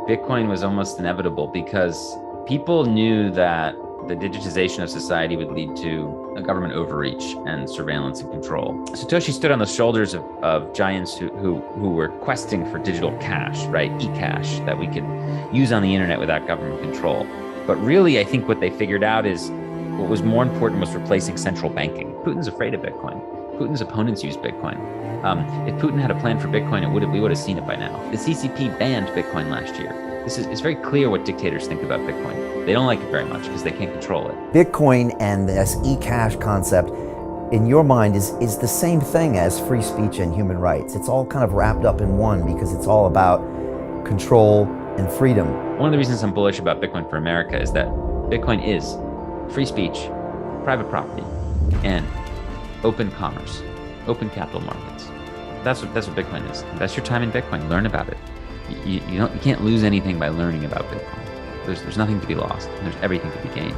Bitcoin was almost inevitable because people knew that the digitization of society would lead to a government overreach and surveillance and control. Satoshi stood on the shoulders of giants who were questing for digital cash, right? E-cash that we could use on the internet without government control. But really, I think what they figured out is what was more important was replacing central banking. Putin's afraid of Bitcoin. Putin's opponents use Bitcoin. If Putin had a plan for Bitcoin, we would have seen it by now. The CCP banned Bitcoin last year. It's very clear what dictators think about Bitcoin. They don't like it very much because they can't control it. Bitcoin and this e-cash concept, in your mind, is the same thing as free speech and human rights. It's all kind of wrapped up in one because it's all about control and freedom. One of the reasons I'm bullish about Bitcoin for America is that Bitcoin is free speech, private property, and open commerce, open capital markets. That's what Bitcoin is. Invest your time in Bitcoin. Learn about it. You can't lose anything by learning about Bitcoin. There's nothing to be lost. There's everything to be gained.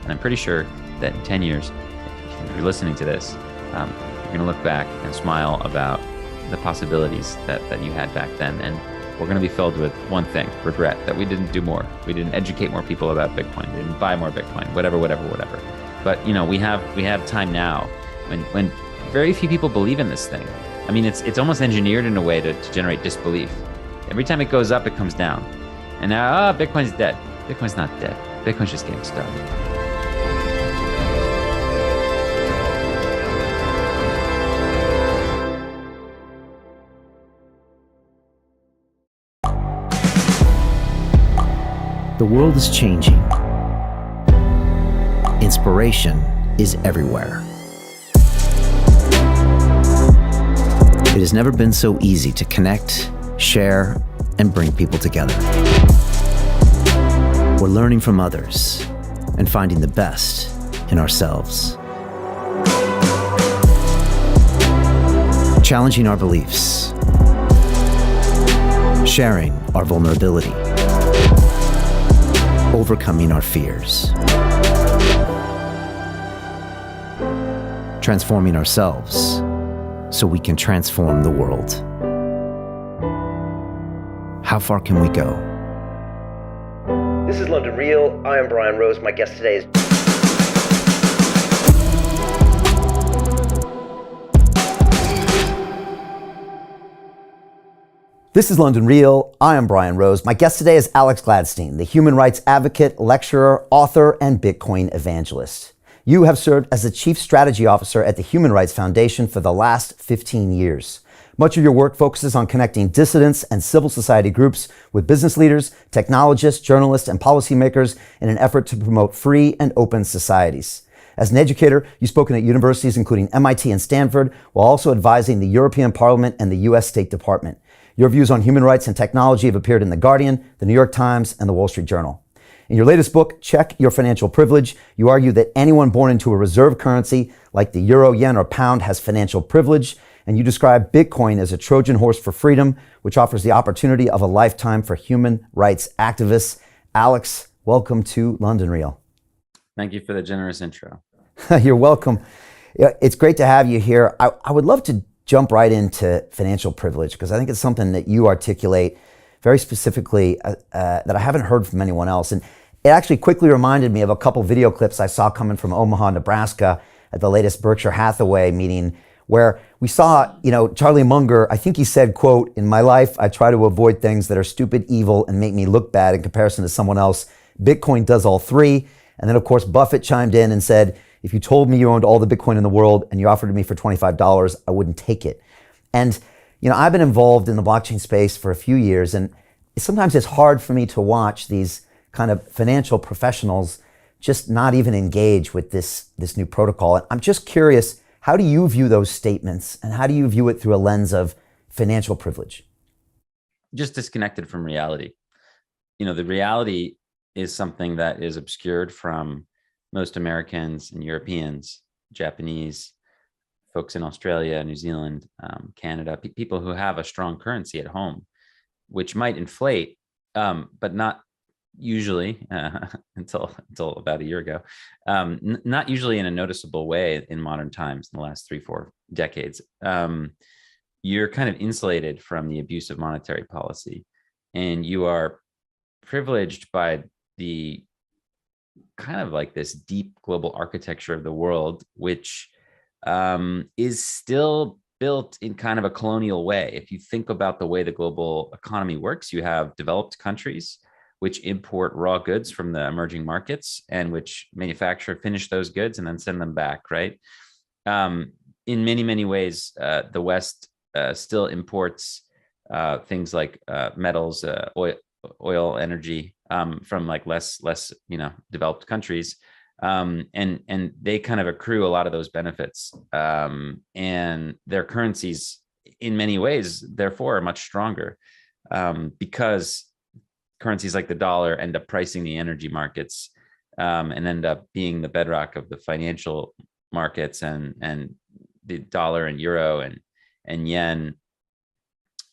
And I'm pretty sure that in 10 years, if you're listening to this, you're going to look back and smile about the possibilities that you had back then. And we're going to be filled with one thing: regret that we didn't do more. We didn't educate more people about Bitcoin. We didn't buy more Bitcoin. Whatever. But we have time now when very few people believe in this thing. I mean, it's almost engineered in a way to generate disbelief. Every time it goes up, it comes down. And now, Bitcoin's dead. Bitcoin's not dead. Bitcoin's just getting started. The world is changing. Inspiration is everywhere. It has never been so easy to connect, share, and bring people together. We're learning from others and finding the best in ourselves. Challenging our beliefs, sharing our vulnerability, overcoming our fears, transforming ourselves so we can transform the world. How far can we go? This is London Real. I am Brian Rose. My guest today is... This is London Real. I am Brian Rose. My guest today is Alex Gladstein, the human rights advocate, lecturer, author, and Bitcoin evangelist. You have served as the Chief Strategy Officer at the Human Rights Foundation for the last 15 years. Much of your work focuses on connecting dissidents and civil society groups with business leaders, technologists, journalists, and policymakers in an effort to promote free and open societies. As an educator, you've spoken at universities including MIT and Stanford, while also advising the European Parliament and the U.S. State Department. Your views on human rights and technology have appeared in The Guardian, The New York Times, and The Wall Street Journal. In your latest book, Check Your Financial Privilege, you argue that anyone born into a reserve currency like the euro, yen, or pound has financial privilege, and you describe Bitcoin as a Trojan horse for freedom, which offers the opportunity of a lifetime for human rights activists. Alex, welcome to London Real. Thank you for the generous intro. You're welcome. It's great to have you here. I would love to jump right into financial privilege because I think it's something that you articulate very specifically that I haven't heard from anyone else. And it actually quickly reminded me of a couple video clips I saw coming from Omaha, Nebraska at the latest Berkshire Hathaway meeting where we saw, Charlie Munger, I think he said, quote, "In my life, I try to avoid things that are stupid, evil, and make me look bad in comparison to someone else. Bitcoin does all three." And then, of course, Buffett chimed in and said, "If you told me you owned all the Bitcoin in the world and you offered it me for $25, I wouldn't take it." And, I've been involved in the blockchain space for a few years, and sometimes it's hard for me to watch these kind of financial professionals just not even engage with this new protocol. And I'm just curious, how do you view those statements, and how do you view it through a lens of financial privilege? Just disconnected from reality. The reality is something that is obscured from most Americans and Europeans, Japanese, folks in Australia, New Zealand, Canada, people who have a strong currency at home, which might inflate, but not usually until about a year ago, not usually in a noticeable way in modern times in the last 3-4 decades. You're kind of insulated from the abuse of monetary policy, and you are privileged by the kind of like this deep global architecture of the world, which is still built in kind of a colonial way. If you think about the way the global economy works, you have developed countries which import raw goods from the emerging markets and which manufacture, finish those goods, and then send them back, right? In many, many ways, the West still imports things like metals, oil, energy from like less developed countries, and they kind of accrue a lot of those benefits, and their currencies, in many ways, therefore, are much stronger, because currencies like the dollar end up pricing the energy markets, and end up being the bedrock of the financial markets, and the dollar and euro and yen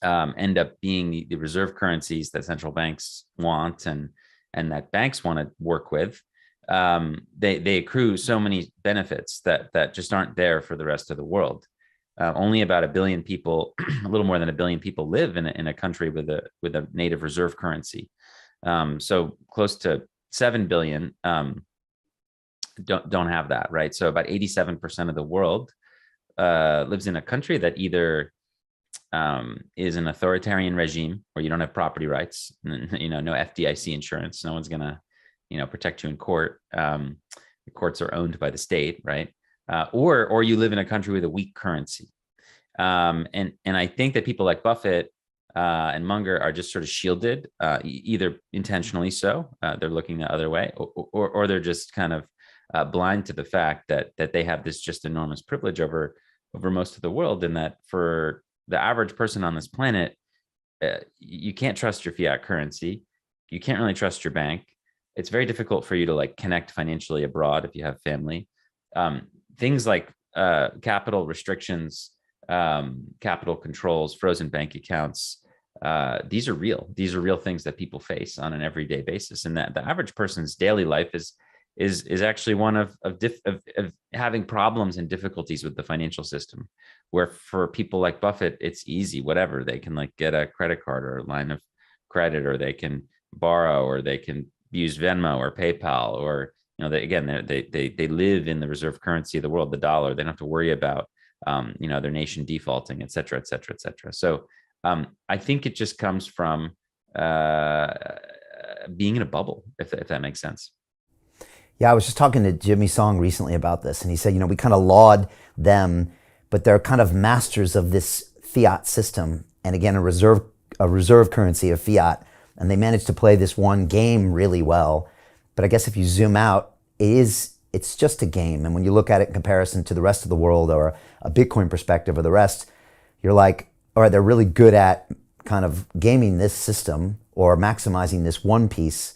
end up being the reserve currencies that central banks want and that banks want to work with. They accrue so many benefits that just aren't there for the rest of the world. Only about a billion people, a little more than a billion people, live in a country with a native reserve currency. So close to 7 billion don't have that, right? So about 87% of the world lives in a country that either is an authoritarian regime where you don't have property rights, no FDIC insurance, no one's gonna protect you in court. The courts are owned by the state, right? Or you live in a country with a weak currency. And I think that people like Buffett and Munger are just sort of shielded, either intentionally so, they're looking the other way, or they're just kind of blind to the fact that they have this just enormous privilege over most of the world, and that for the average person on this planet, you can't trust your fiat currency. You can't really trust your bank. It's very difficult for you to like connect financially abroad if you have family. Things like capital restrictions, capital controls, frozen bank accounts. These are real. These are real things that people face on an everyday basis, and that the average person's daily life is actually one of having problems and difficulties with the financial system. Where for people like Buffett, it's easy, whatever, they can like get a credit card or a line of credit, or they can borrow, or they can use Venmo or PayPal, or they live in the reserve currency of the world, the dollar. They don't have to worry about their nation defaulting, et cetera, et cetera, et cetera. So I think it just comes from being in a bubble, if that makes sense. Yeah, I was just talking to Jimmy Song recently about this, and he said, we kind of laud them, but they're kind of masters of this fiat system, and again, a reserve currency of fiat, and they managed to play this one game really well. But I guess if you zoom out, it's just a game, and when you look at it in comparison to the rest of the world, or a Bitcoin perspective of the rest, you're like, all right, they're really good at kind of gaming this system or maximizing this one piece.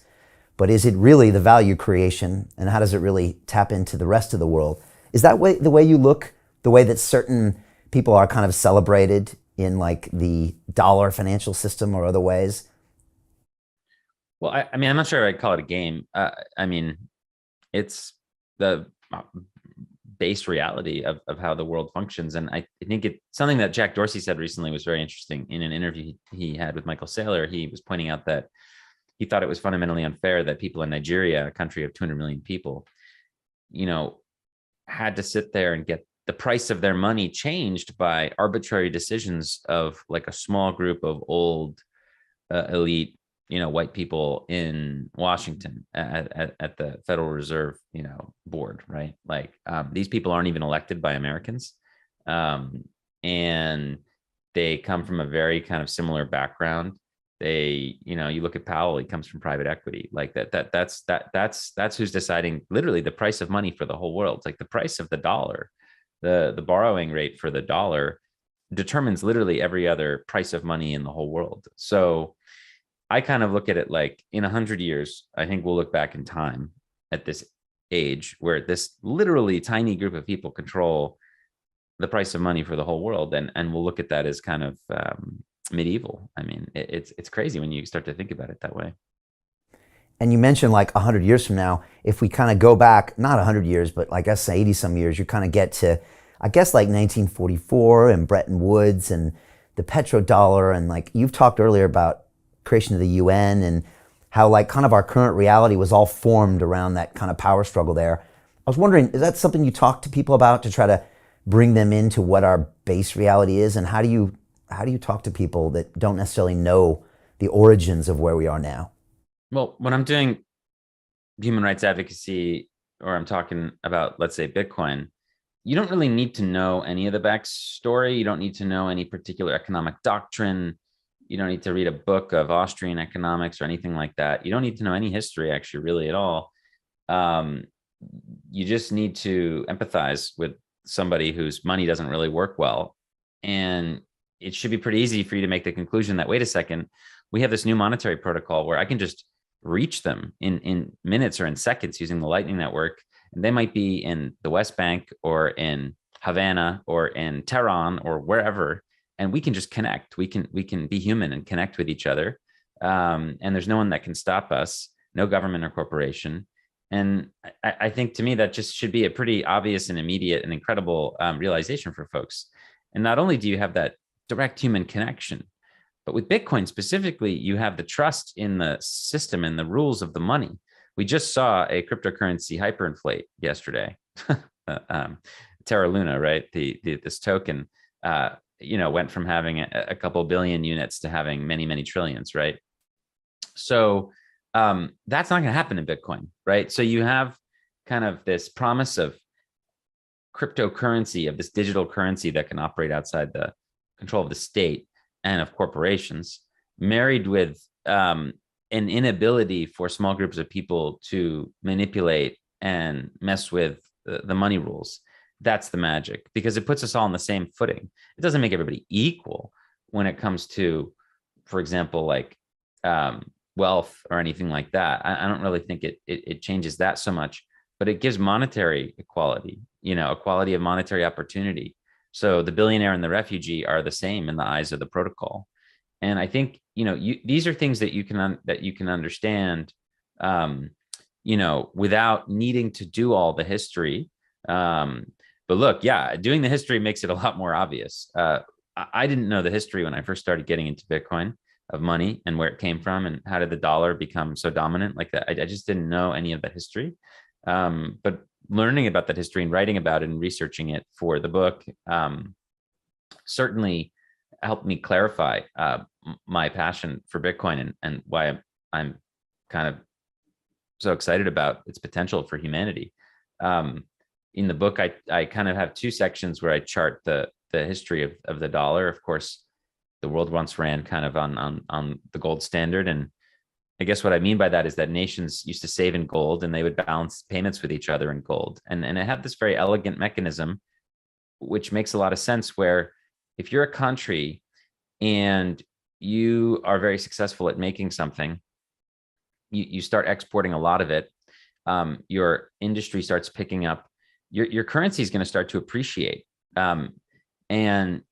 But is it really the value creation, and how does it really tap into the rest of the world? Is that the way you look, the way that certain people are kind of celebrated in like the dollar financial system or other ways? Well, I mean, I'm not sure I'd call it a game. I mean, it's the base reality of how the world functions. And I think it's something that Jack Dorsey said recently was very interesting in an interview he had with Michael Saylor. He was pointing out that he thought it was fundamentally unfair that people in Nigeria, a country of 200 million people, had to sit there and get the price of their money changed by arbitrary decisions of like a small group of old elite, white people in Washington at the Federal Reserve, board, right? Like these people aren't even elected by Americans, and they come from a very kind of similar background. They, you look at Powell, he comes from private equity. Like that's who's deciding literally the price of money for the whole world. It's like the price of the dollar, the borrowing rate for the dollar determines literally every other price of money in the whole world. So I kind of look at it like in 100 years, I think we'll look back in time at this age where this literally tiny group of people control the price of money for the whole world. And we'll look at that as kind of medieval. I mean, it's crazy when you start to think about it that way. And you mentioned like 100 years from now, if we kind of go back, not 100 years, but like I guess 80 some years, you kind of get to, I guess like 1944 and Bretton Woods and the petrodollar. And like you've talked earlier about creation of the UN, and how like kind of our current reality was all formed around that kind of power struggle there. I was wondering, is that something you talk to people about to try to bring them into what our base reality is? And how do you talk to people that don't necessarily know the origins of where we are now? Well, when I'm doing human rights advocacy, or I'm talking about, let's say, Bitcoin, you don't really need to know any of the backstory. You don't need to know any particular economic doctrine. You don't need to read a book of Austrian economics or anything like that. You don't need to know any history, actually, really at all. You just need to empathize with somebody whose money doesn't really work well. And it should be pretty easy for you to make the conclusion that, wait a second, we have this new monetary protocol where I can just reach them in minutes or in seconds using the Lightning Network. And they might be in the West Bank or in Havana or in Tehran or wherever. And we can just connect. We can be human and connect with each other. And there's no one that can stop us, no government or corporation. And I think, to me, that just should be a pretty obvious and immediate and incredible realization for folks. And not only do you have that direct human connection, but with Bitcoin specifically, you have the trust in the system and the rules of the money. We just saw a cryptocurrency hyperinflate yesterday. Terra Luna, right? This token, went from having a couple billion units to having many, many trillions, right? So that's not going to happen in Bitcoin, right? So you have kind of this promise of cryptocurrency, of this digital currency that can operate outside the control of the state and of corporations, married with an inability for small groups of people to manipulate and mess with the money rules. That's the magic, because it puts us all on the same footing. It doesn't make everybody equal when it comes to, for example, like wealth or anything like that. I don't really think it changes that so much, but it gives monetary equality, equality of monetary opportunity. So the billionaire and the refugee are the same in the eyes of the protocol. And I think, these are things that you can understand, without needing to do all the history. But look, yeah, doing the history makes it a lot more obvious. I didn't know the history when I first started getting into Bitcoin, of money and where it came from and how did the dollar become so dominant like that. I just didn't know any of that history. But learning about that history and writing about it and researching it for the book certainly helped me clarify my passion for Bitcoin and why I'm kind of so excited about its potential for humanity. In the book, I kind of have two sections where I chart the history of the dollar. Of course, the world once ran kind of on the gold standard. And I guess what I mean by that is that nations used to save in gold and they would balance payments with each other in gold. And it had this very elegant mechanism, which makes a lot of sense, where if you're a country and you are very successful at making something, you start exporting a lot of it, your industry starts picking up, your currency is going to start to appreciate. And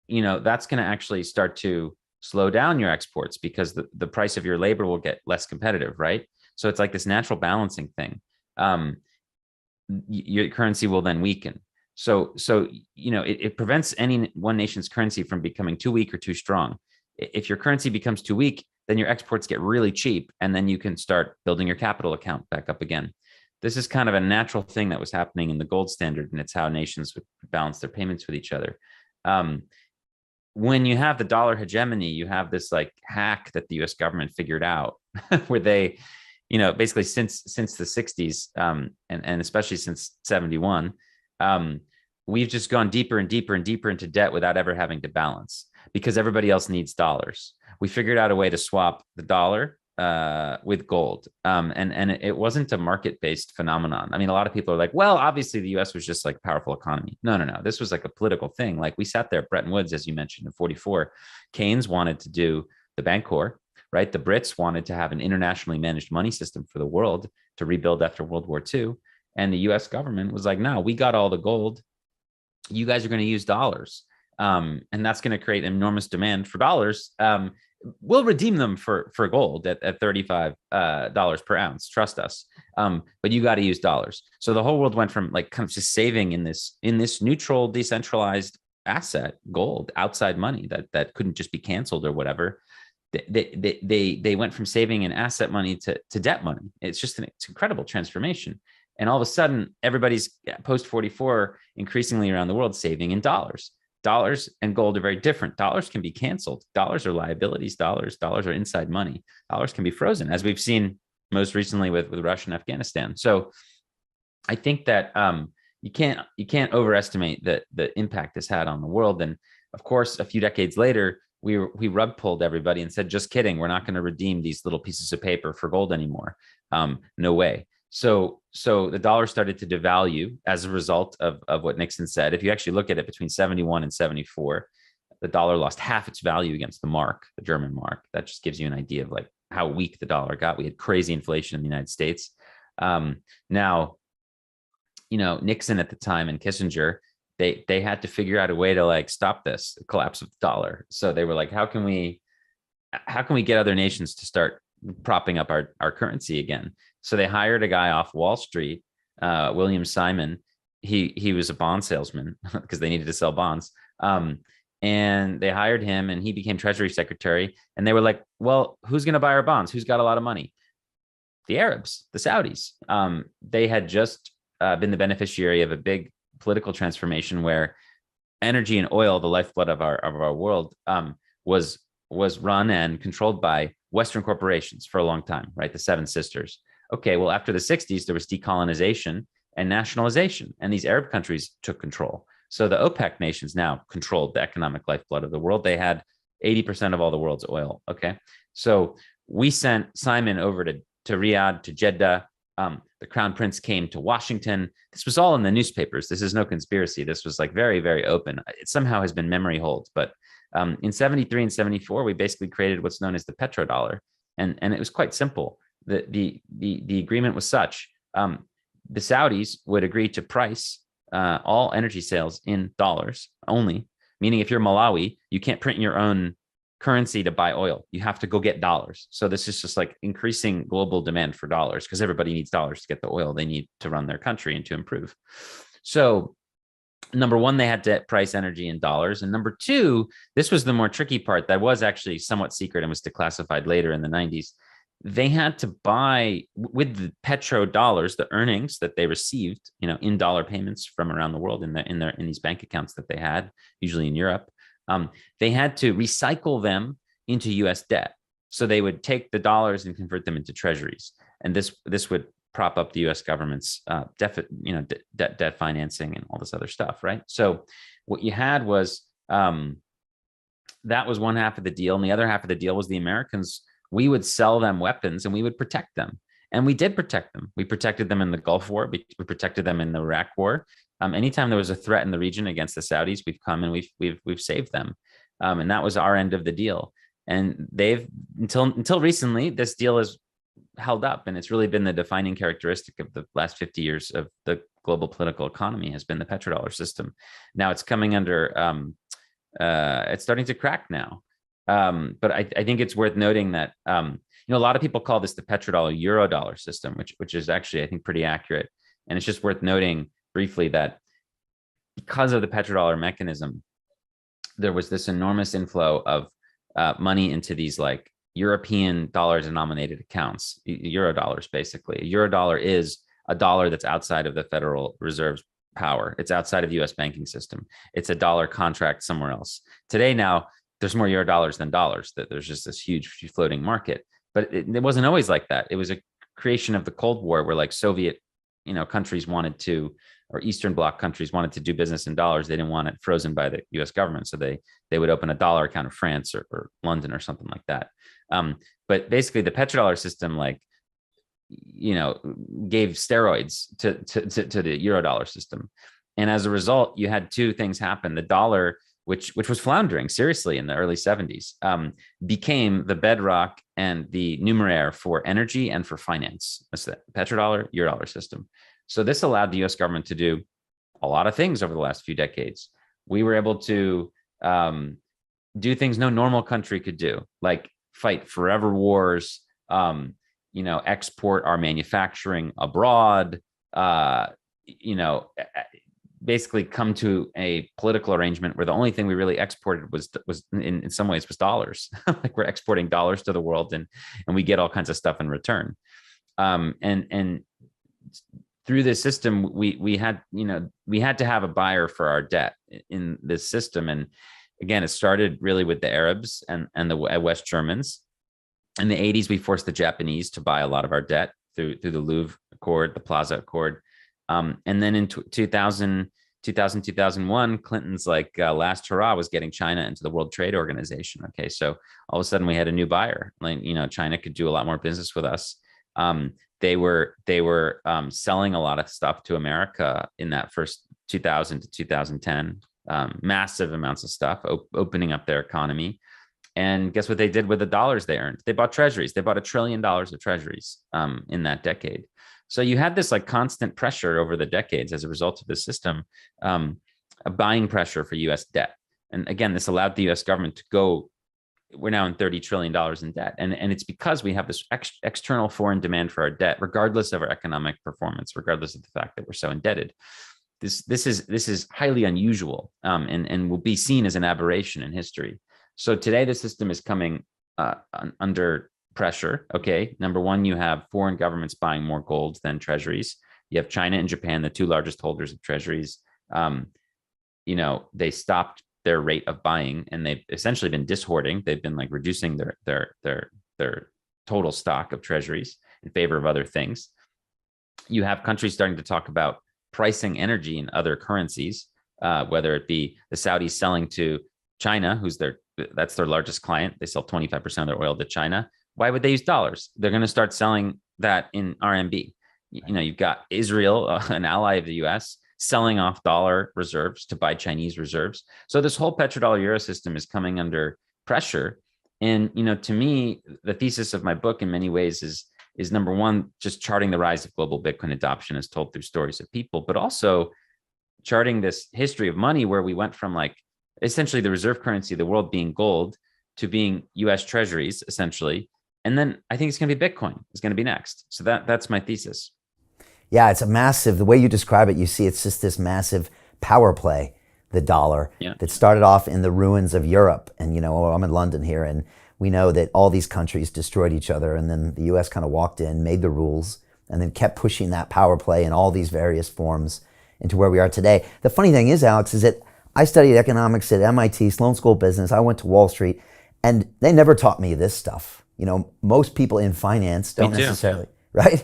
that's going to actually start to slow down your exports because the price of your labor will get less competitive, right? So it's like this natural balancing thing. Your currency will then weaken. So it prevents any one nation's currency from becoming too weak or too strong. If your currency becomes too weak, then your exports get really cheap, and then you can start building your capital account back up again. This is kind of a natural thing that was happening in the gold standard, and it's how nations would balance their payments with each other. When you have the dollar hegemony, you have this like hack that the US government figured out where they, basically since the 60s, and especially since 71, we've just gone deeper and deeper and deeper into debt without ever having to balance because everybody else needs dollars. We figured out a way to swap the dollar with gold. And it wasn't a market-based phenomenon. I mean, a lot of people are like, well, obviously the US was just like a powerful economy. No. This was like a political thing. Like we sat there at Bretton Woods, as you mentioned, in 44. Keynes wanted to do the Bancor, right? The Brits wanted to have an internationally managed money system for the world to rebuild after World War II. And the US government was like, no, we got all the gold. You guys are going to use dollars. And that's going to create enormous demand for dollars. We'll redeem them for gold at $35 per ounce. Trust us. But you got to use dollars. So the whole world went from like kind of just saving in this neutral, decentralized asset, gold, outside money that couldn't just be canceled or whatever, They went from saving and asset money to debt money. It's just it's incredible transformation. And all of a sudden, everybody's post 44 increasingly around the world saving in dollars. Dollars and gold are very different. Dollars can be canceled. Dollars are liabilities. Dollars are inside money. Dollars can be frozen, as we've seen most recently with Russia and Afghanistan. So I think that you can't overestimate the impact this had on the world. And of course, a few decades later, we rug pulled everybody and said, just kidding, we're not going to redeem these little pieces of paper for gold anymore. No way. So the dollar started to devalue as a result of what Nixon said. If you actually look at it between 71 and 74, the dollar lost half its value against the mark, the German mark. That just gives you an idea of like how weak the dollar got. We had crazy inflation in the United States. Now, Nixon at the time and Kissinger, they had to figure out a way to like stop this collapse of the dollar. So they were like, how can we get other nations to start propping up our currency again? So they hired a guy off Wall Street, William Simon. He was a bond salesman because they needed to sell bonds. And they hired him and he became Treasury Secretary. And they were like, well, who's going to buy our bonds? Who's got a lot of money? The Arabs, the Saudis. They had just been the beneficiary of a big political transformation where energy and oil, the lifeblood of our world, was run and controlled by Western corporations for a long time, right? The Seven Sisters. Okay, well, after the 60s, there was decolonization and nationalization, and these Arab countries took control. So the OPEC nations now controlled the economic lifeblood of the world. They had 80% of all the world's oil. Okay, so we sent Simon over to Riyadh, to Jeddah. The Crown Prince came to Washington. This was all in the newspapers. This is no conspiracy. This was like very, very open. It somehow has been memory hold. But in 73 and 74, we basically created what's known as the petrodollar. And it was quite simple. The agreement was such. The Saudis would agree to price all energy sales in dollars only, meaning if you're Malawi, you can't print your own currency to buy oil. You have to go get dollars. So this is just like increasing global demand for dollars because everybody needs dollars to get the oil they need to run their country and to improve. So number one, they had to price energy in dollars. And number two, this was the more tricky part that was actually somewhat secret and was declassified later in the 90s. They had to buy with the petrodollars, the earnings that they received, in dollar payments from around the world in these bank accounts that they had, usually in Europe. They had to recycle them into U.S. debt. So they would take the dollars and convert them into treasuries. And this would prop up the U.S. government's debt financing and all this other stuff, right? So what you had was that was one half of the deal. And the other half of the deal was the Americans, we would sell them weapons and we would protect them. And we did protect them. We protected them in the Gulf War. We protected them in the Iraq War. Anytime there was a threat in the region against the Saudis, we've come and we've saved them. And that was our end of the deal. And they've until recently, this deal has held up, and it's really been the defining characteristic of the last 50 years of the global political economy has been the petrodollar system. Now it's coming under, it's starting to crack now. But I think it's worth noting that a lot of people call this the petrodollar eurodollar system, which is actually, I think, pretty accurate. And it's just worth noting briefly that because of the petrodollar mechanism, there was this enormous inflow of money into these like European dollar denominated accounts, eurodollars, basically. A eurodollar is a dollar that's outside of the Federal Reserve's power. It's outside of the US banking system. It's a dollar contract somewhere else. Today now, there's more eurodollars than dollars. That there's just this huge floating market. But it wasn't always like that. It was a creation of the Cold War where like Soviet, countries wanted to, or Eastern Bloc countries wanted to do business in dollars. They didn't want it frozen by the US government. So they would open a dollar account in France or London or something like that. But basically the petrodollar system, gave steroids to the eurodollar system. And as a result, you had two things happen. The dollar, which was floundering seriously in the early 70s, became the bedrock and the numeraire for energy and for finance. That's the petrodollar, eurodollar system. So this allowed the US government to do a lot of things over the last few decades. We were able to do things no normal country could do, like fight forever wars, export our manufacturing abroad, basically come to a political arrangement where the only thing we really exported was in some ways was dollars. Like we're exporting dollars to the world, and we get all kinds of stuff in return. And through this system, we had to have a buyer for our debt in this system. And again, it started really with the Arabs and the West Germans. In the 80s, we forced the Japanese to buy a lot of our debt through the Louvre Accord, the Plaza Accord. And then in 2001, Clinton's last hurrah was getting China into the World Trade Organization. Okay, so all of a sudden we had a new buyer. China could do a lot more business with us. They were selling a lot of stuff to America in that first 2000 to 2010, massive amounts of stuff, opening up their economy. And guess what they did with the dollars they earned? They bought treasuries. They bought $1 trillion of treasuries in that decade. So you had this constant pressure over the decades as a result of the system, a buying pressure for U.S. debt. And again, this allowed the U.S. government to go. We're now in $30 trillion in debt. And it's because we have this external foreign demand for our debt, regardless of our economic performance, regardless of the fact that we're so indebted. This is highly unusual and will be seen as an aberration in history. So today the system is coming under pressure. Okay, number one, you have foreign governments buying more gold than treasuries. You have China and Japan, the two largest holders of treasuries. They stopped their rate of buying, and they've essentially been dishoarding. They've been reducing their total stock of treasuries in favor of other things. You have countries starting to talk about pricing energy in other currencies, whether it be the Saudis selling to China, that's their largest client. They sell 25% of their oil to China. Why would they use dollars? They're going to start selling that in RMB. You've got Israel, an ally of the US, selling off dollar reserves to buy Chinese reserves. So this whole petrodollar euro system is coming under pressure. And, to me, the thesis of my book in many ways is number one, just charting the rise of global Bitcoin adoption as told through stories of people, but also charting this history of money where we went from essentially the reserve currency of the world being gold to being US treasuries, essentially. And then I think it's going to be Bitcoin. It's going to be next. So that's my thesis. Yeah, it's a massive, the way you describe it, you see it's just this massive power play, the dollar, that started off in the ruins of Europe. And, I'm in London here, and we know that all these countries destroyed each other. And then the US kind of walked in, made the rules, and then kept pushing that power play in all these various forms into where we are today. The funny thing is, Alex, is that I studied economics at MIT, Sloan School of Business. I went to Wall Street, and they never taught me this stuff. Most people in finance don't necessarily, right?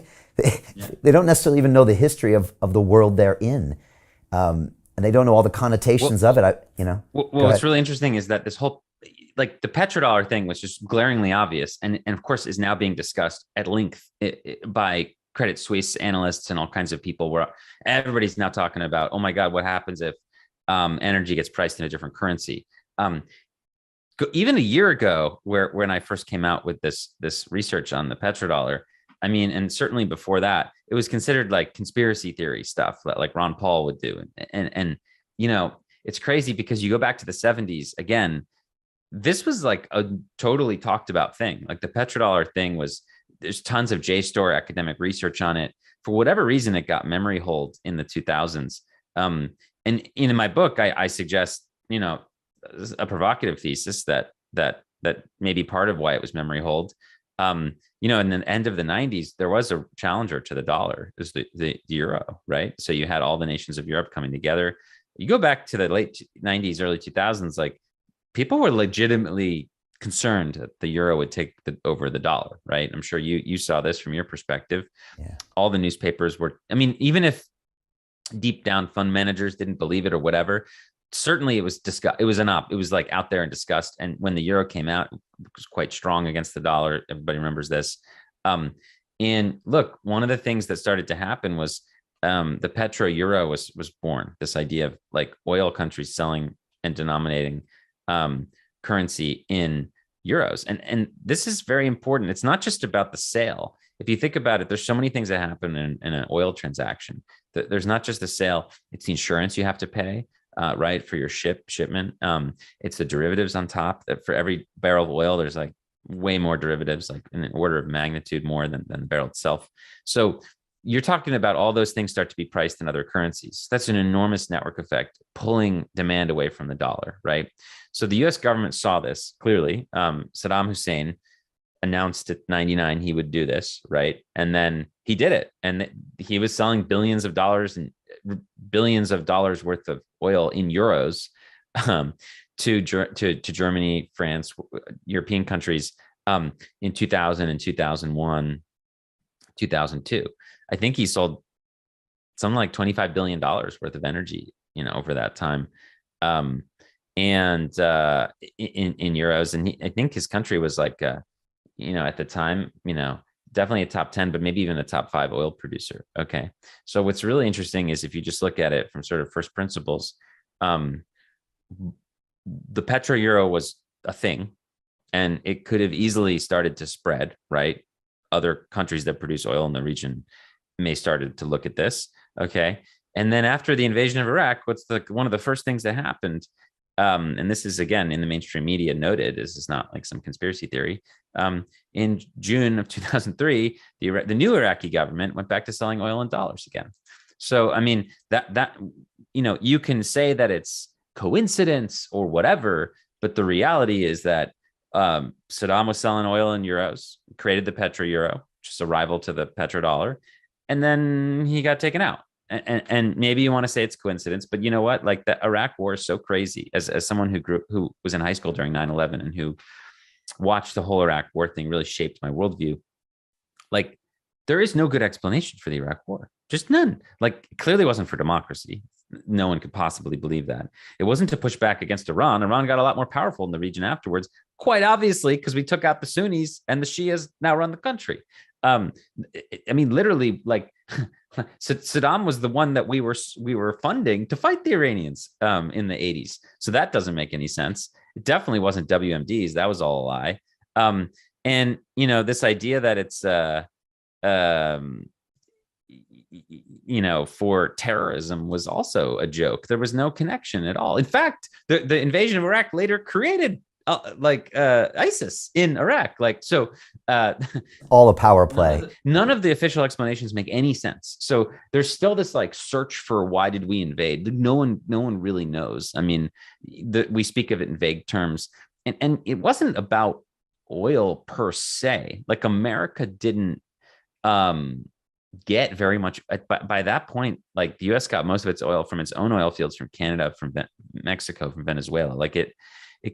They don't necessarily even know the history of the world they're in. And they don't know all the connotations of it. What's really interesting is that this whole, the petrodollar thing was just glaringly obvious. And of course is now being discussed at length by Credit Suisse analysts and all kinds of people, where everybody's now talking about, oh my God, what happens if energy gets priced in a different currency? Even a year ago, when I first came out with this research on the petrodollar, and certainly before that, it was considered conspiracy theory stuff that Ron Paul would do. And it's crazy because you go back to the 70s, again, this was a totally talked about thing. The petrodollar thing there's tons of JSTOR academic research on it. For whatever reason, it got memory hold in the 2000s. And in my book, I suggest, a provocative thesis that may be part of why it was memory hold. In the end of the 90s, there was a challenger to the dollar, is the euro, right? So you had all the nations of Europe coming together. You go back to the late 90s, early 2000s, people were legitimately concerned that the euro would take over the dollar, right? I'm sure you saw this from your perspective. Yeah. All the newspapers were, even if deep down fund managers didn't believe it or whatever, certainly it was discussed. It was out there and discussed. And when the euro came out, it was quite strong against the dollar. Everybody remembers this. And look, one of the things that started to happen was the petro euro was born. This idea of oil countries selling and denominating currency in euros. And this is very important. It's not just about the sale. If you think about it, there's so many things that happen in an oil transaction. There's not just the sale, it's the insurance you have to pay. Right, for your shipment. It's the derivatives on top. That for every barrel of oil, there's way more derivatives, in an order of magnitude more than the barrel itself. So you're talking about all those things start to be priced in other currencies. That's an enormous network effect, pulling demand away from the dollar, right? So the US government saw this clearly. Saddam Hussein announced at 99 he would do this, right? And then he did it. And he was selling billions of dollars and billions of dollars worth of oil in euros to Germany, France, European countries in 2000 and 2001, 2002. I think he sold something like $25 billion worth of energy, over that time. And in euros. And I think his country was like, at the time, definitely a top 10, but maybe even a top 5 oil producer. Okay. So what's really interesting is if you just look at it from sort of first principles, the petro euro was a thing, and it could have easily started to spread, right? Other countries that produce oil in the region may started to look at this. Okay. And then after the invasion of Iraq, one of the first things that happened, and this is again in the mainstream media noted, this is not like some conspiracy theory. In June of 2003, the new Iraqi government went back to selling oil in dollars again. So, I mean, that you can say that it's coincidence or whatever, but the reality is that Saddam was selling oil in euros, created the petro euro, which is a rival to the petrodollar, and then he got taken out. And maybe you want to say it's coincidence, but you know what? Like, the Iraq war is so crazy. As someone who was in high school during 9/11 and who watched the whole Iraq war thing, really shaped my worldview. Like, there is no good explanation for the Iraq war, just none. Like, it clearly wasn't for democracy. No one could possibly believe that. It wasn't to push back against Iran. Iran got a lot more powerful in the region afterwards, quite obviously, because we took out the Sunnis and the Shias now run the country. I mean, literally, like, Saddam was the one that we were funding to fight the Iranians in the 80s. So that doesn't make any sense. It definitely wasn't WMDs. That was all a lie. And this idea that it's for terrorism was also a joke. There was no connection at all. In fact, the invasion of Iraq later created ISIS in Iraq. All a power play. None of the official explanations make any sense. So there's still this like search for why did we invade? No one really knows. I mean, we speak of it in vague terms, and it wasn't about oil per se. Like, America didn't get very much by that point. Like, the US got most of its oil from its own oil fields, from Canada, from Mexico, from Venezuela. Like, it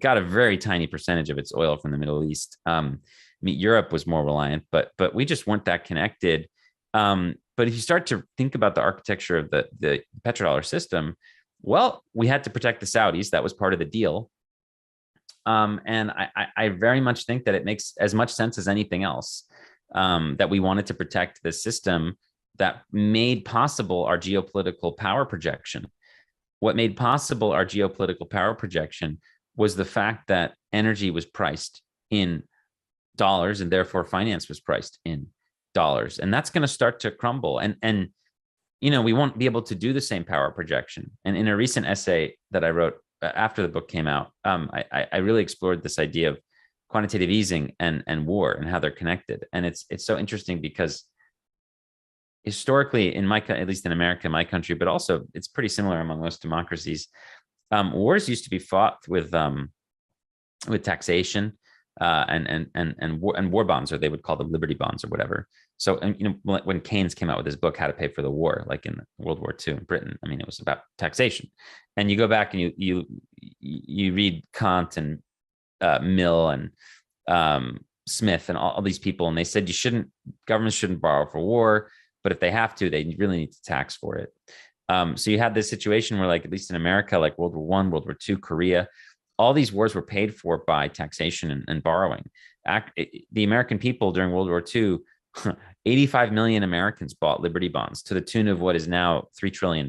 got a very tiny percentage of its oil from the Middle East. I mean, Europe was more reliant, but we just weren't that connected. But if you start to think about the architecture of the petrodollar system, well, we had to protect the Saudis. That was part of the deal. And I very much think that it makes as much sense as anything else, that we wanted to protect the system that made possible our geopolitical power projection. What made possible our geopolitical power projection was the fact that energy was priced in dollars, and therefore finance was priced in dollars. And that's going to start to crumble. And we won't be able to do the same power projection. And in a recent essay that I wrote after the book came out, I really explored this idea of quantitative easing and war and how they're connected. And it's so interesting because historically, at least in America, my country, but also it's pretty similar among most democracies, wars used to be fought with taxation and war bonds, or they would call them liberty bonds or whatever. So, when Keynes came out with his book, How to Pay for the War, like in World War II in Britain, I mean, it was about taxation. And you go back and you read Kant and Mill and Smith and all these people, and they said governments shouldn't borrow for war, but if they have to, they really need to tax for it. So you had this situation where, like, at least in America, like World War I, World War II, Korea, all these wars were paid for by taxation and borrowing. The American people during World War II, 85 million Americans bought Liberty bonds to the tune of what is now $3 trillion.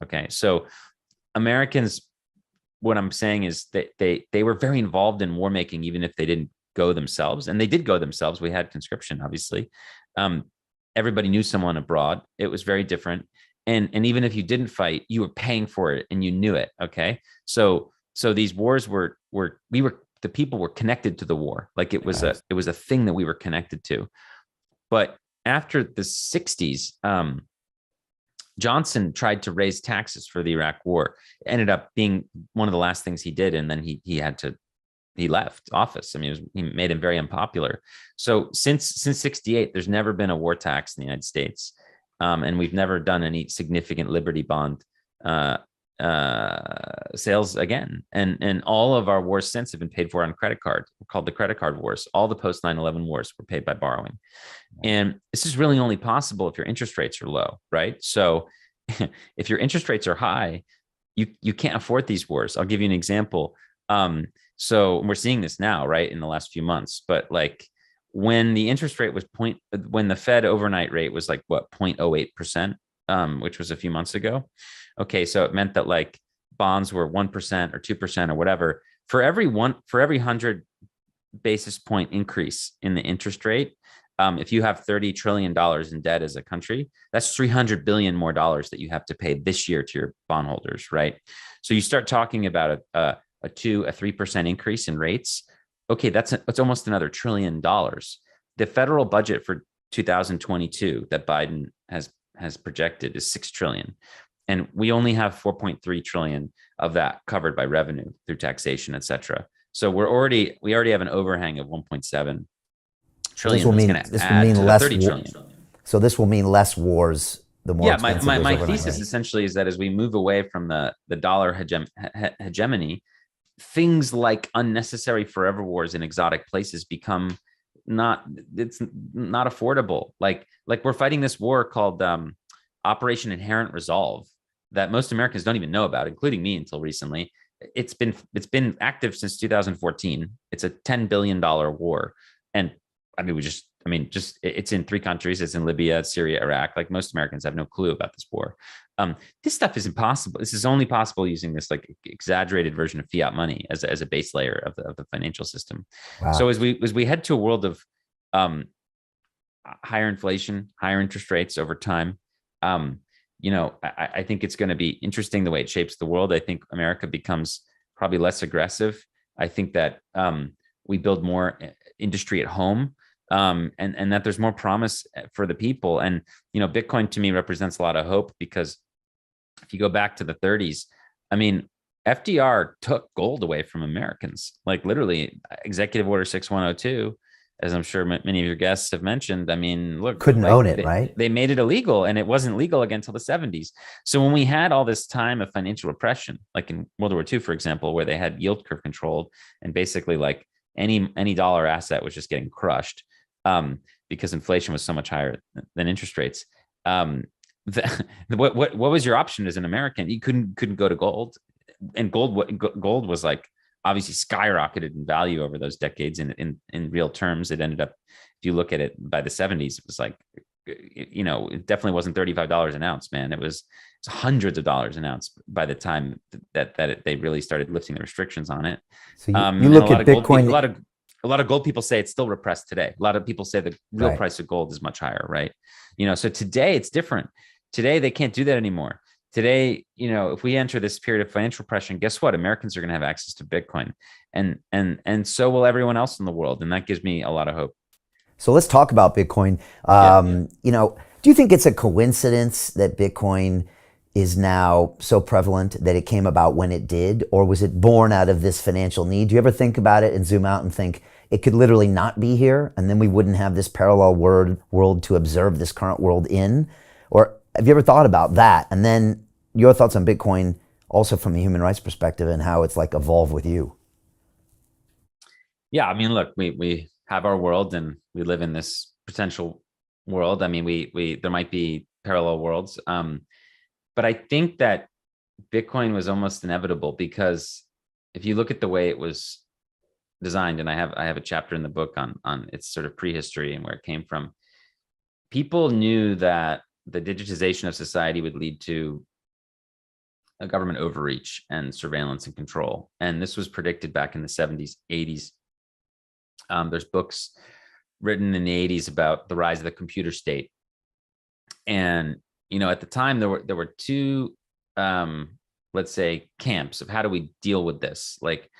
Okay. So Americans, what I'm saying is that they were very involved in war making, even if they didn't go themselves. And they did go themselves. We had conscription, obviously. Everybody knew someone abroad. It was very different. And even if you didn't fight, you were paying for it and you knew it. Okay. So these wars the people were connected to the war. Like, it was a thing that we were connected to. But after the 60s, Johnson tried to raise taxes for the Iraq War. It ended up being one of the last things he did, and then he left office. I mean, he made him very unpopular. So since 68, there's never been a war tax in the United States, and we've never done any significant Liberty Bond sales again. And all of our wars since have been paid for on credit card, called the credit card wars. All the post 9/11 wars were paid by borrowing. And this is really only possible if your interest rates are low, right? So if your interest rates are high, you can't afford these wars. I'll give you an example. So we're seeing this now, right, in the last few months. But like when the interest rate was when the Fed overnight rate was like what 0.08%, which was a few months ago. Okay, so it meant that like bonds were 1% or 2% or whatever. For every 100 basis point increase in the interest rate, if you have $30 trillion in debt as a country, that's $300 billion more dollars that you have to pay this year to your bondholders, right? So you start talking about a 3% increase in rates. Okay, that's almost another $1 trillion. The federal budget for 2022 that Biden has projected is $6 trillion. And we only have 4.3 trillion of that covered by revenue through taxation, et cetera. So we already have an overhang of 1.7 trillion. This will mean less 30 trillion. So this will mean less wars. The more my thesis essentially is that as we move away from the dollar hegemony, things like unnecessary forever wars in exotic places become not affordable. Like we're fighting this war called Operation Inherent Resolve that most Americans don't even know about, including me until recently. It's been active since 2014. It's a $10 billion war. And I mean, it's in 3 countries. It's in Libya, Syria, Iraq. Like most Americans have no clue about this war. This stuff is impossible. This is only possible using this like exaggerated version of fiat money as a base layer of the financial system. Wow. So as we head to a world of higher inflation, higher interest rates over time, I think it's going to be interesting the way it shapes the world. I think America becomes probably less aggressive. I think that we build more industry at home, and that there's more promise for the people. And, Bitcoin to me represents a lot of hope, because if you go back to the 30s, I mean, FDR took gold away from Americans, like literally Executive Order 6102. As I'm sure many of your guests have mentioned, I mean, look, couldn't own it, right? They made it illegal, and it wasn't legal again until the 70s. So when we had all this time of financial repression, like in World War II, for example, where they had yield curve controlled, and basically like any dollar asset was just getting crushed because inflation was so much higher than interest rates. What was your option as an American? You couldn't go to gold, and gold was like obviously skyrocketed in value over those decades. In real terms, it ended up, if you look at it by the 70s, it was like, it definitely wasn't $35 an ounce, man. It was hundreds of dollars an ounce by the time that they really started lifting the restrictions on it. So you look at Bitcoin. A lot of gold people say it's still repressed today. A lot of people say the real price of gold is much higher, right? So today it's different. Today they can't do that anymore. Today, if we enter this period of financial repression, guess what? Americans are going to have access to Bitcoin, and so will everyone else in the world, and that gives me a lot of hope. So let's talk about Bitcoin. Do you think it's a coincidence that Bitcoin is now so prevalent, that it came about when it did, or was it born out of this financial need? Do you ever think about it and zoom out and think it could literally not be here, and then we wouldn't have this parallel world to observe this current world in? Or have you ever thought about that? And then your thoughts on Bitcoin also from a human rights perspective, and how it's like evolved with you. Yeah, I mean, look, we have our world, and we live in this potential world. I mean, there might be parallel worlds. But I think that Bitcoin was almost inevitable, because if you look at the way it was designed, and I have a chapter in the book on its sort of prehistory and where it came from, people knew that the digitization of society would lead to a government overreach and surveillance and control. And this was predicted back in the 70s, 80s. There's books written in the 80s about the rise of the computer state. And, at the time there were two, let's say, camps of how do we deal with this? Like,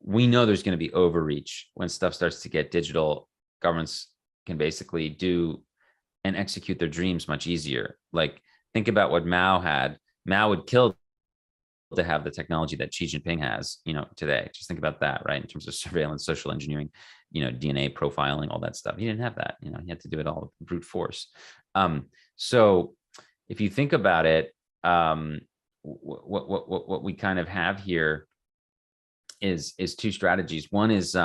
we know there's going to be overreach when stuff starts to get digital. Governments can basically do and execute their dreams much easier. Like, think about what Mao had. Mao would kill to have the technology that Xi Jinping has, today. Just think about that, right? In terms of surveillance, social engineering, DNA profiling, all that stuff. He didn't have that. He had to do it all with brute force. So if you think about it, what we kind of have here is two strategies. One is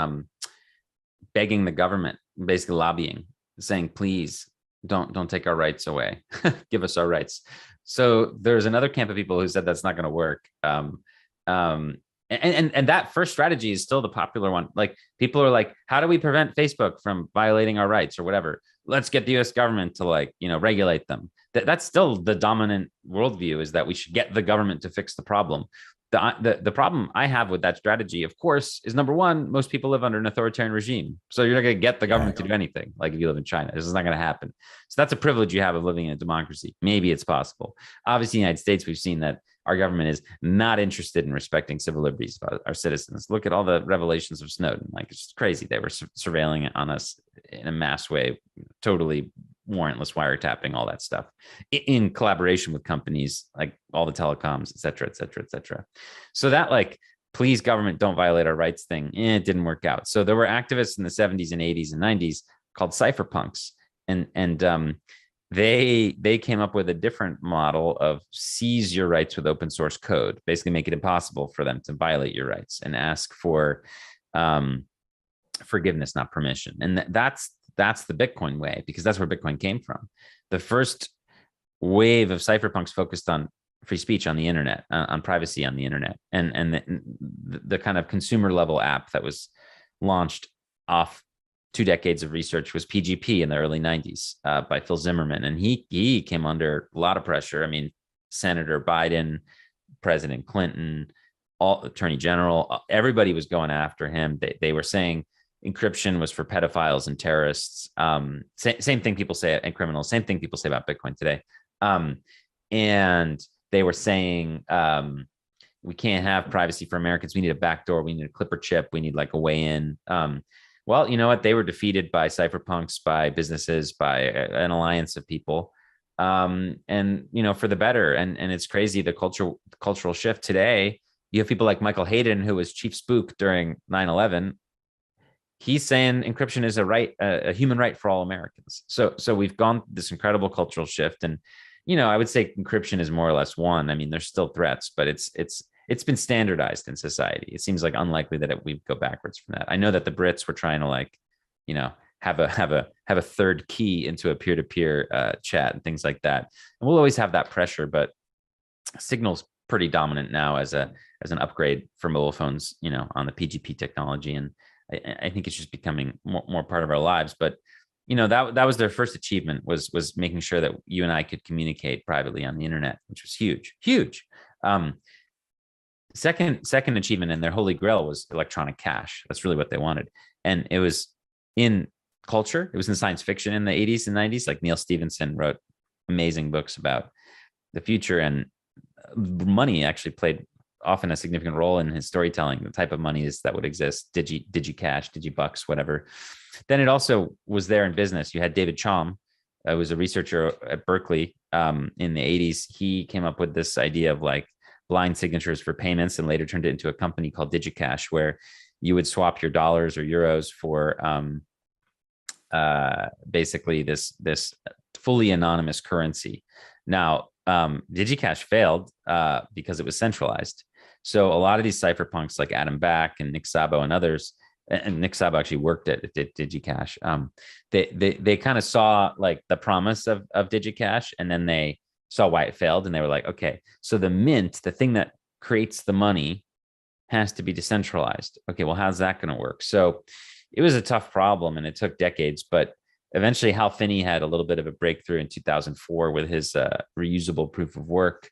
begging the government, basically lobbying, saying, please don't take our rights away. Give us our rights. So there's another camp of people who said that's not going to work. And that first strategy is still the popular one. Like, people are like, how do we prevent Facebook from violating our rights or whatever? Let's get the US government to regulate them. That's still the dominant worldview, is that we should get the government to fix the problem. The problem I have with that strategy, of course, is number one, most people live under an authoritarian regime. So you're not going to get the government to do anything. Like, if you live in China, this is not going to happen. So that's a privilege you have of living in a democracy. Maybe it's possible. Obviously, in the United States, we've seen that our government is not interested in respecting civil liberties of our citizens. Look at all the revelations of Snowden. Like, it's crazy. They were surveilling on us in a mass way, totally warrantless wiretapping, all that stuff, in collaboration with companies like all the telecoms, et cetera, et cetera, et cetera. So that, please government, don't violate our rights thing, it didn't work out. So there were activists in the 70s and 80s and 90s called cypherpunks. And they came up with a different model of seize your rights with open source code, basically make it impossible for them to violate your rights and ask for forgiveness, not permission. And that's the Bitcoin way, because that's where Bitcoin came from. The first wave of cypherpunks focused on free speech on the internet, on privacy on the internet, and the kind of consumer level app that was launched off 2 decades of research was PGP in the early 90s by Phil Zimmerman. And he came under a lot of pressure. I mean, Senator Biden, President Clinton, all Attorney General, everybody was going after him. They were saying encryption was for pedophiles and terrorists. Same thing people say, and criminals. Same thing people say about Bitcoin today. And they were saying we can't have privacy for Americans. We need a backdoor. We need a Clipper chip. We need a way in. Well, you know what? They were defeated by cypherpunks, by businesses, by an alliance of people, and for the better. And it's crazy, the cultural shift today. You have people like Michael Hayden, who was chief spook during 9/11. He's saying encryption is a human right for all Americans. So we've gone this incredible cultural shift, and I would say encryption is more or less won. I mean, there's still threats, but it's been standardized in society. It seems unlikely that we go backwards from that. I know that the Brits were trying to have a third key into a peer-to-peer chat and things like that. And we'll always have that pressure, but Signal's pretty dominant now as an upgrade for mobile phones, on the PGP technology. And I think it's just becoming more part of our lives. But that was their first achievement, was making sure that you and I could communicate privately on the internet, which was huge. Second achievement in their holy grail was electronic cash. That's really what they wanted, and it was in culture. It was in science fiction in the 80s and 90s. Like, Neil Stephenson wrote amazing books about the future, and money actually played often a significant role in his storytelling, the type of monies that would exist, digicash, digibucks, whatever. Then it also was there in business. You had David Chaum, who was a researcher at Berkeley in the 80s. He came up with this idea of blind signatures for payments, and later turned it into a company called DigiCash, where you would swap your dollars or euros for basically this fully anonymous currency. Now, DigiCash failed because it was centralized. So a lot of these cypherpunks like Adam Back and Nick Szabo and others, and Nick Szabo actually worked at DigiCash. They kind of saw the promise of DigiCash, and then they saw why it failed, and they were like, okay, so the mint, the thing that creates the money, has to be decentralized. Okay, well, how's that going to work? So it was a tough problem, and it took decades, but eventually Hal Finney had a little bit of a breakthrough in 2004 with his reusable proof of work.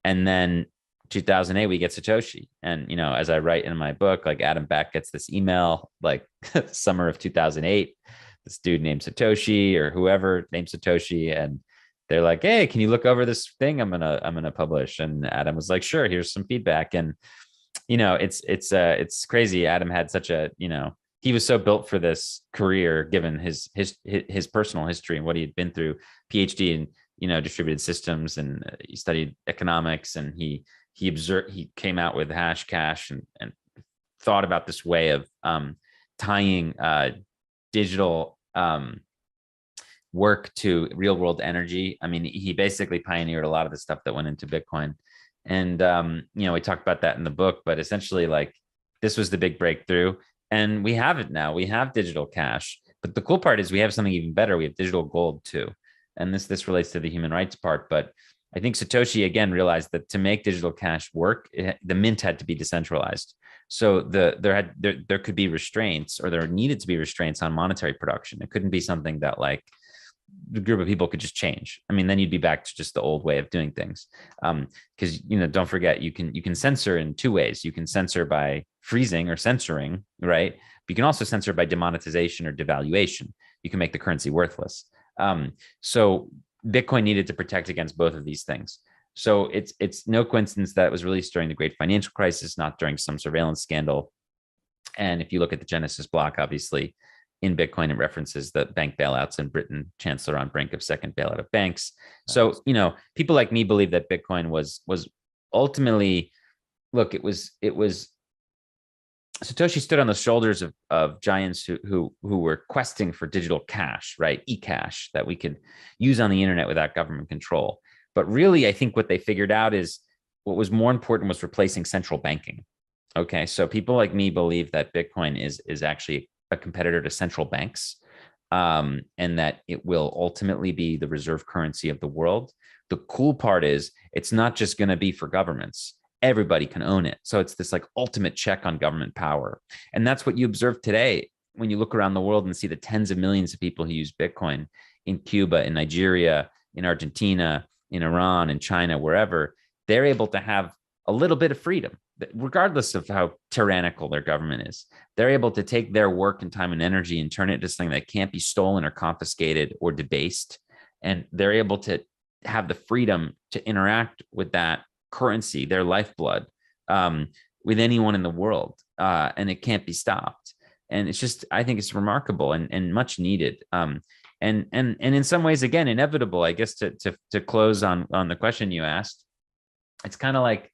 And then 2008, we get Satoshi. And, as I write in my book, Adam Back gets this email, summer of 2008, this dude named Satoshi, or whoever named Satoshi. And they're like, hey, can you look over this thing I'm gonna publish? And Adam was like, sure, here's some feedback. And it's crazy. Adam had such a he was so built for this career, given his personal history and what he had been through. PhD in distributed systems, and he studied economics, and he came out with Hashcash and thought about this way of tying digital work to real world energy. I mean, he basically pioneered a lot of the stuff that went into Bitcoin. And, we talked about that in the book, but essentially, like, this was the big breakthrough. And we have it now. We have digital cash. But the cool part is we have something even better. We have digital gold too. And this relates to the human rights part. But I think Satoshi, again, realized that to make digital cash work, the mint had to be decentralized. So there could be restraints, or there needed to be restraints on monetary production. It couldn't be something that, like, the group of people could just change. I mean, then you'd be back to just the old way of doing things. Because don't forget, you can censor in two ways. You can censor by freezing or censoring, right? But you can also censor by demonetization or devaluation. You can make the currency worthless. So Bitcoin needed to protect against both of these things. So it's no coincidence that it was released during the great financial crisis, not during some surveillance scandal. And if you look at the Genesis block, obviously, in Bitcoin, it references the bank bailouts in Britain, Chancellor on brink of second bailout of banks. So, people like me believe that Bitcoin was ultimately, look, it was Satoshi stood on the shoulders of giants who were questing for digital cash, right? E-cash that we could use on the internet without government control. But really, I think what they figured out is what was more important was replacing central banking. Okay, so people like me believe that Bitcoin is actually a competitor to central banks, and that it will ultimately be the reserve currency of the world. The cool part is it's not just going to be for governments. Everybody can own it. So it's this, like, ultimate check on government power. And that's what you observe today when you look around the world and see the tens of millions of people who use Bitcoin in Cuba, in Nigeria, in Argentina, in Iran, in China, wherever. They're able to have a little bit of freedom, regardless of how tyrannical their government is. They're able to take their work and time and energy and turn it into something that can't be stolen or confiscated or debased. And they're able to have the freedom to interact with that currency, their lifeblood, with anyone in the world. And it can't be stopped. And it's just, I think it's remarkable and much needed. And in some ways, again, inevitable, I guess, to close on the question you asked. It's kind of like,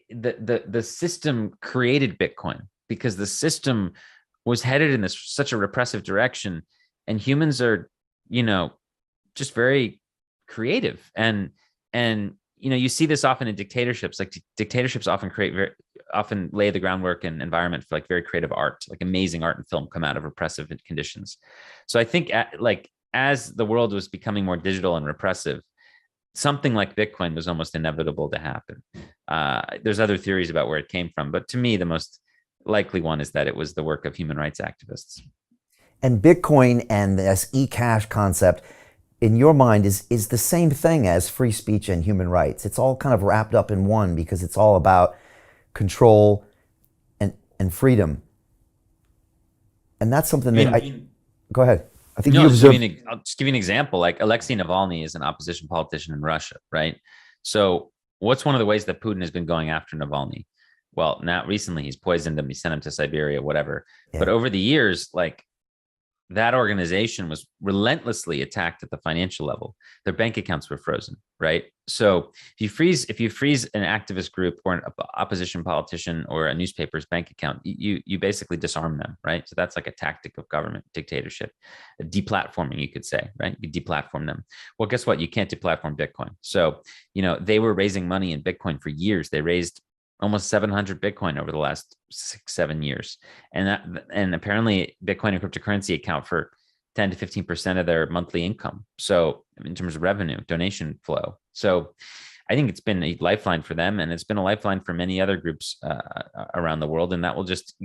the system created Bitcoin because the system was headed in such a repressive direction, and humans are, just very creative. And you see this often in dictatorships. Like, dictatorships often lay the groundwork and environment for, like, very creative art, like amazing art and film come out of repressive conditions. So I think, as the world was becoming more digital and repressive, something like Bitcoin was almost inevitable to happen. There's other theories about where it came from, but to me, the most likely one is that it was the work of human rights activists. And Bitcoin and this e-cash concept, in your mind, is the same thing as free speech and human rights. It's all kind of wrapped up in one because it's all about control and freedom. And that's something that go ahead. I think I'll just give you an example. Like, Alexei Navalny is an opposition politician in Russia, right? So what's one of the ways that Putin has been going after Navalny? Well, now recently he's poisoned him, he sent him to Siberia, whatever. Yeah. But over the years, like, that organization was relentlessly attacked at the financial level. Their bank accounts were frozen, right? So if you freeze an activist group or an opposition politician or a newspaper's bank account, you basically disarm them, right? So that's like a tactic of government dictatorship, a deplatforming, you could say, right? You deplatform them. Well, guess what? You can't deplatform Bitcoin. So, they were raising money in Bitcoin for years. They raised almost 700 Bitcoin over the last 6-7 years. And apparently Bitcoin and cryptocurrency account for 10 to 15% of their monthly income. So in terms of revenue, donation flow. So I think it's been a lifeline for them, and it's been a lifeline for many other groups around the world. And that will just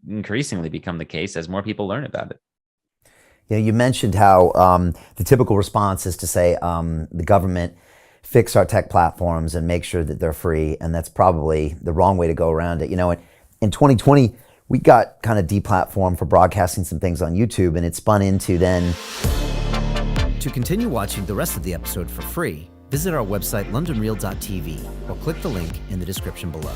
increasingly become the case as more people learn about it. Yeah, you mentioned how the typical response is to say the government fix our tech platforms and make sure that they're free. And that's probably the wrong way to go around it. In 2020, we got kind of deplatformed for broadcasting some things on YouTube, and it spun into then. To continue watching the rest of the episode for free, visit our website, londonreal.tv, or click the link in the description below.